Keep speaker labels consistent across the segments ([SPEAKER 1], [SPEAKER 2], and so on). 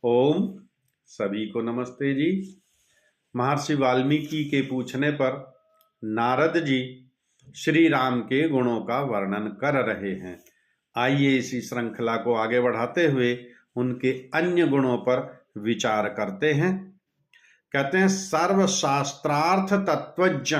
[SPEAKER 1] ओम सभी को नमस्ते जी। महर्षि वाल्मीकि के पूछने पर नारद जी श्री राम के गुणों का वर्णन कर रहे हैं। आइए इसी श्रृंखला को आगे बढ़ाते हुए उनके अन्य गुणों पर विचार करते हैं। कहते हैं सर्वशास्त्रार्थ तत्वज्ञ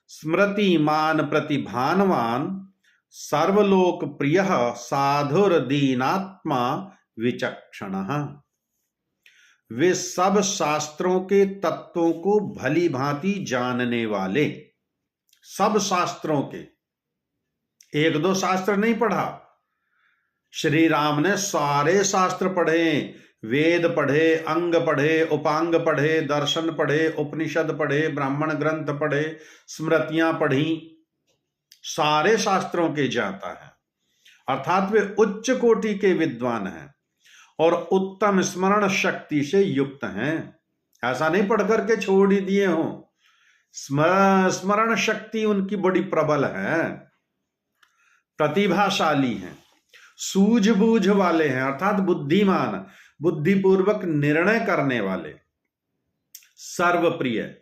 [SPEAKER 1] स्मृतिमान प्रतिभानवान सर्वलोक प्रिय साधुर्दीनात्मा विचक्षण। वे सब शास्त्रों के तत्वों को भली भांति जानने वाले, सब शास्त्रों के, एक दो शास्त्र नहीं पढ़ा, श्री राम ने सारे शास्त्र पढ़े, वेद पढ़े, अंग पढ़े, उपांग पढ़े, दर्शन पढ़े, उपनिषद पढ़े, ब्राह्मण ग्रंथ पढ़े, स्मृतियां पढ़ी, सारे शास्त्रों के ज्ञाता है। अर्थात वे उच्च कोटि के विद्वान हैं और उत्तम स्मरण शक्ति से युक्त हैं। ऐसा नहीं पढ़ करके छोड़ ही दिए हो, स्मरण शक्ति उनकी बड़ी प्रबल है, प्रतिभाशाली हैं, सूझबूझ वाले हैं, अर्थात बुद्धिमान, बुद्धिपूर्वक निर्णय करने वाले, सर्वप्रिय,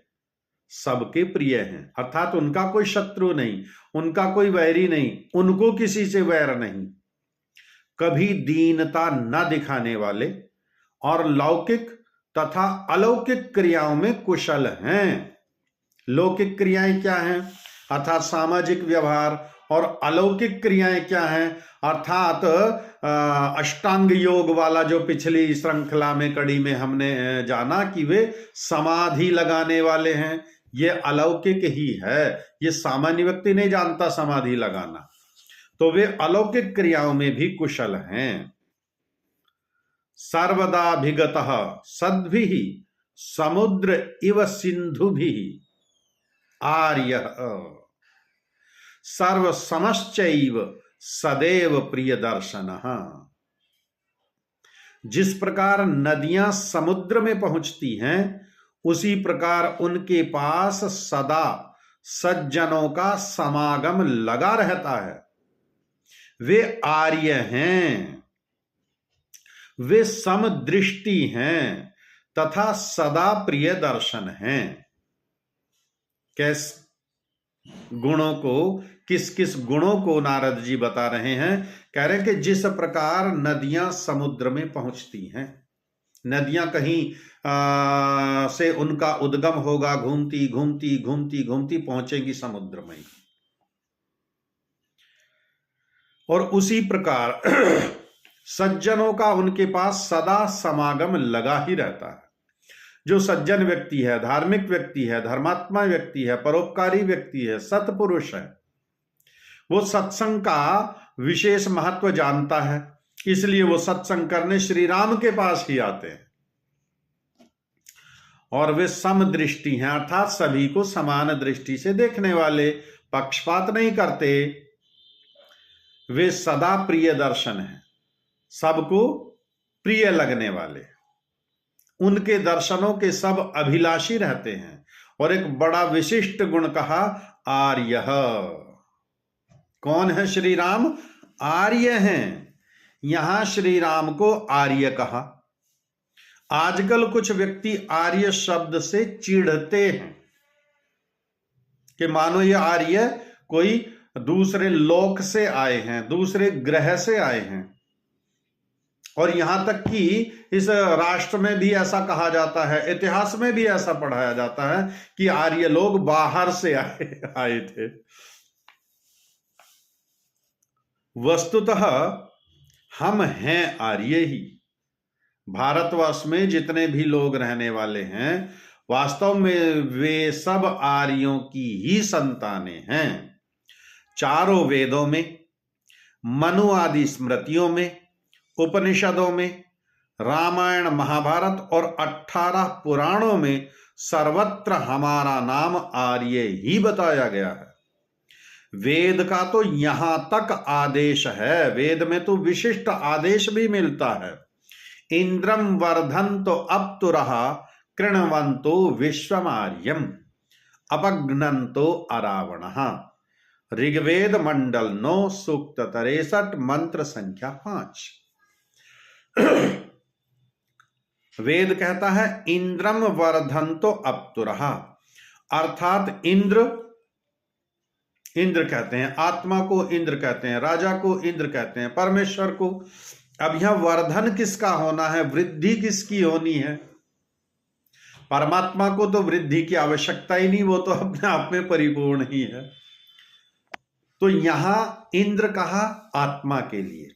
[SPEAKER 1] सबके प्रिय हैं। अर्थात उनका कोई शत्रु नहीं, उनका कोई वैरी नहीं, उनको किसी से वैर नहीं, कभी दीनता न दिखाने वाले और लौकिक तथा अलौकिक क्रियाओं में कुशल हैं। लौकिक क्रियाएं क्या हैं? अर्थात सामाजिक व्यवहार। और अलौकिक क्रियाएं क्या हैं? अर्थात अष्टांग योग वाला जो पिछली श्रृंखला में कड़ी में हमने जाना कि वे समाधि लगाने वाले हैं, ये अलौकिक ही है, ये सामान्य व्यक्ति नहीं जानता समाधि लगाना, तो वे अलौकिक क्रियाओं में भी कुशल हैं। सर्वदाभिगतः सद्भिः समुद्र इव सिन्धुभिः आर्यः सर्वसमश्चैव सदैव प्रियदर्शनः। जिस प्रकार नदियां समुद्र में पहुंचती हैं, उसी प्रकार उनके पास सदा सज्जनों का समागम लगा रहता है। वे आर्य हैं, वे समदृष्टि हैं तथा सदा प्रिय दर्शन हैं। कैस गुणों को, किस किस गुणों को नारद जी बता रहे हैं? कह रहे हैं कि जिस प्रकार नदियां समुद्र में पहुंचती हैं, नदियां कहीं से उनका उद्गम होगा, घूमती घूमती घूमती घूमती पहुंचेगी समुद्र में, और उसी प्रकार सज्जनों का उनके पास सदा समागम लगा ही रहता है। जो सज्जन व्यक्ति है, धार्मिक व्यक्ति है, धर्मात्मा व्यक्ति है, परोपकारी व्यक्ति है, सत्पुरुष है, वो सत्संग का विशेष महत्व जानता है, इसलिए वो सत्संग करने श्री राम के पास ही आते हैं। और वे समदृष्टि हैं, अर्थात सभी को समान दृष्टि से देखने वाले, पक्षपात नहीं करते। वे सदा प्रिय दर्शन हैं, सबको प्रिय लगने वाले, उनके दर्शनों के सब अभिलाषी रहते हैं। और एक बड़ा विशिष्ट गुण कहा, आर्य। कौन है श्री राम? आर्य हैं। यहां श्री राम को आर्य कहा। आजकल कुछ व्यक्ति आर्य शब्द से चिढ़ते हैं कि मानो ये आर्य कोई दूसरे लोक से आए हैं, दूसरे ग्रह से आए हैं। और यहां तक कि इस राष्ट्र में भी ऐसा कहा जाता है, इतिहास में भी ऐसा पढ़ाया जाता है कि आर्य लोग बाहर से आए थे। वस्तुतः हम हैं आर्य ही। भारतवर्ष में जितने भी लोग रहने वाले हैं, वास्तव में वे सब आर्यों की ही संतानें हैं। चारों वेदों में, मनु आदि स्मृतियों में, उपनिषदों में, रामायण महाभारत और 18 पुराणों में सर्वत्र हमारा नाम आर्य ही बताया गया है। वेद का तो यहां तक आदेश है, वेद में तो विशिष्ट आदेश भी मिलता है। इंद्रम वर्धन्तो अप्तुरः कृण्वन्तो विश्वमार्यम अपघ्नन्तो अरावणः। ऋग्वेद मंडल 9 सूक्त 63 मंत्र संख्या 5। वेद कहता है इंद्रम वर्धन्तो अप्तुरः, अर्थात इंद्र कहते हैं, आत्मा को इंद्र कहते हैं, राजा को इंद्र कहते हैं, परमेश्वर को। अब यहां वर्धन किसका होना है, वृद्धि किसकी होनी है? परमात्मा को तो वृद्धि की आवश्यकता ही नहीं, वो तो अपने आप में परिपूर्ण ही है। तो यहां इंद्र कहा आत्मा के लिए,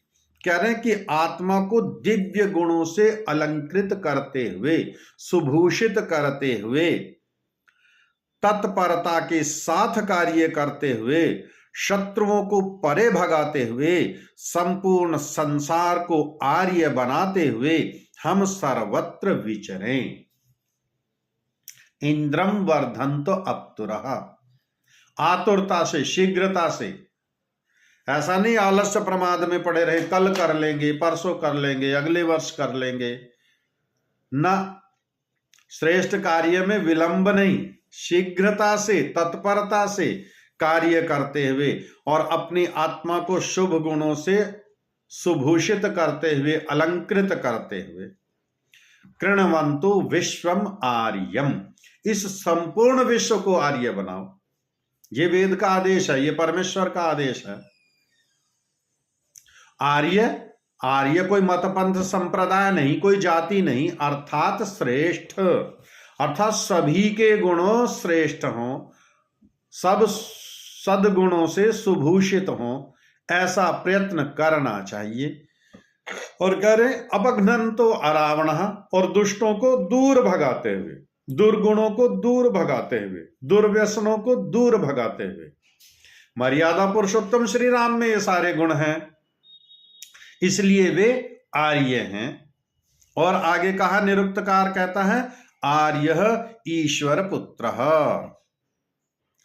[SPEAKER 1] कह रहे हैं कि आत्मा को दिव्य गुणों से अलंकृत करते हुए, सुभूषित करते हुए, तत्परता के साथ कार्य करते हुए, शत्रुओं को परे भगाते हुए, संपूर्ण संसार को आर्य बनाते हुए हम सर्वत्र विचरें। इंद्रम वर्धन्तो अप्तुरः, आतुरता से, शीघ्रता से, ऐसा नहीं आलस्य प्रमाद में पड़े रहे, कल कर लेंगे, परसों कर लेंगे, अगले वर्ष कर लेंगे, ना, श्रेष्ठ कार्य में विलंब नहीं, शीघ्रता से, तत्परता से कार्य करते हुए और अपनी आत्मा को शुभ गुणों से सुभूषित करते हुए, अलंकृत करते हुए, कृणवन्तु विश्वम आर्यम, इस संपूर्ण विश्व को आर्य बनाओ। ये वेद का आदेश है, ये परमेश्वर का आदेश है। आर्य कोई मतपंथ संप्रदाय नहीं, कोई जाति नहीं, अर्थात श्रेष्ठ, अर्थात सभी के गुणों श्रेष्ठ हों, सब सद्गुणों से सुभूषित हों, ऐसा प्रयत्न करना चाहिए। और कह रहे अपघ्नन्तो अरावण, और दुष्टों को दूर भगाते हुए, दुर्गुणों को दूर भगाते हुए, दुर्व्यसनों को दूर भगाते हुए। मर्यादा पुरुषोत्तम श्री राम में ये सारे गुण हैं, इसलिए वे आर्य हैं। और आगे कहा, निरुक्तकार कहता है आर्य ईश्वर पुत्र।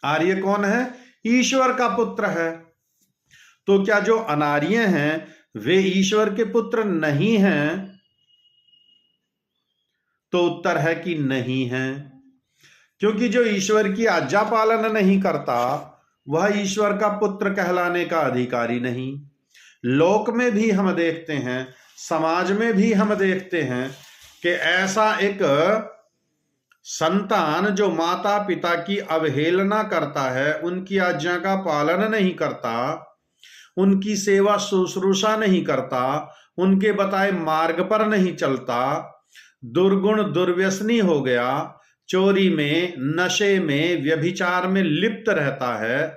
[SPEAKER 1] आर्य कौन है? ईश्वर का पुत्र है। तो क्या जो अनार्य हैं वे ईश्वर के पुत्र नहीं हैं? तो उत्तर है कि नहीं है, क्योंकि जो ईश्वर की आज्ञा पालन नहीं करता वह ईश्वर का पुत्र कहलाने का अधिकारी नहीं। लोक में भी हम देखते हैं, समाज में भी हम देखते हैं कि ऐसा एक संतान जो माता पिता की अवहेलना करता है, उनकी आज्ञा का पालन नहीं करता, उनकी सेवा शुश्रूषा नहीं करता, उनके बताए मार्ग पर नहीं चलता, दुर्गुण दुर्व्यसनी हो गया, चोरी में, नशे में, व्यभिचार में लिप्त रहता है,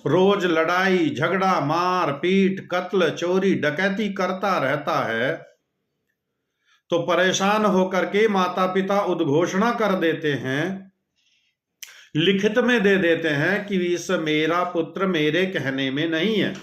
[SPEAKER 1] रोज लड़ाई झगड़ा मार पीट कत्ल चोरी डकैती करता रहता है, तो परेशान होकर के माता पिता उद्घोषणा कर देते हैं, लिखित में दे देते हैं कि इस मेरा पुत्र मेरे कहने में नहीं है,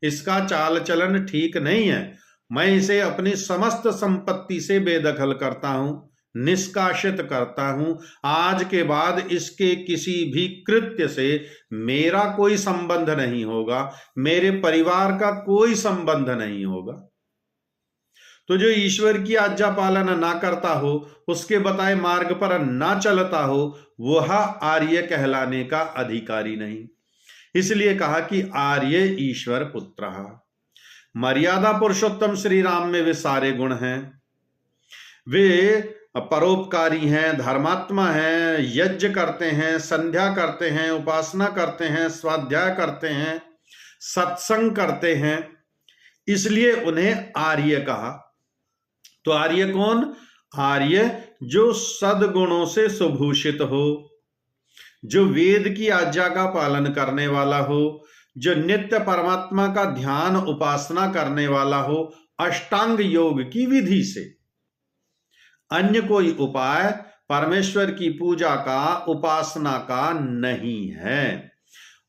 [SPEAKER 1] इसका चाल चलन ठीक नहीं है, मैं इसे अपनी समस्त संपत्ति से बेदखल करता हूं, निष्कासित करता हूं, आज के बाद इसके किसी भी कृत्य से मेरा कोई संबंध नहीं होगा, मेरे परिवार का कोई संबंध नहीं होगा। तो जो ईश्वर की आज्ञा पालन ना करता हो, उसके बताए मार्ग पर ना चलता हो, वह आर्य कहलाने का अधिकारी नहीं। इसलिए कहा कि आर्य ईश्वर पुत्र। मर्यादा पुरुषोत्तम श्री राम में वे सारे गुण हैं। वे परोपकारी हैं, धर्मात्मा हैं, यज्ञ करते हैं, संध्या करते हैं, उपासना करते हैं, स्वाध्याय करते हैं, सत्संग करते हैं, इसलिए उन्हें आर्य कहा। तो आर्य कौन? आर्य जो सद्गुणों से सुभूषित हो, जो वेद की आज्ञा का पालन करने वाला हो, जो नित्य परमात्मा का ध्यान उपासना करने वाला हो, अष्टांग योग की विधि से। अन्य कोई उपाय परमेश्वर की पूजा का, उपासना का नहीं है।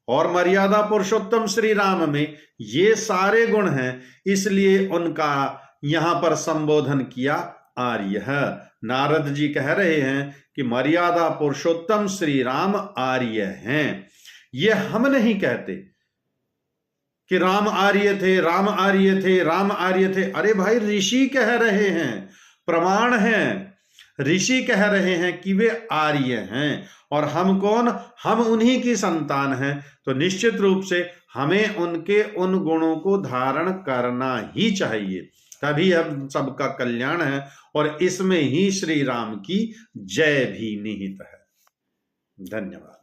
[SPEAKER 1] और मर्यादा पुरुषोत्तम श्री राम में ये सारे गुण हैं, इसलिए उनका यहां पर संबोधन किया आर्य है। नारद जी कह रहे हैं कि मर्यादा पुरुषोत्तम श्री राम आर्य हैं। ये हम नहीं कहते कि राम आर्य थे, राम आर्य थे, राम आर्य थे। अरे भाई, ऋषि कह रहे हैं, प्रमाण हैं, ऋषि कह रहे हैं कि वे आर्य हैं। और हम कौन? हम उन्हीं की संतान हैं। तो निश्चित रूप से हमें उनके उन गुणों को धारण करना ही चाहिए। तभी हम सबका कल्याण है और इसमें ही श्री राम की जय भी निहित है। धन्यवाद।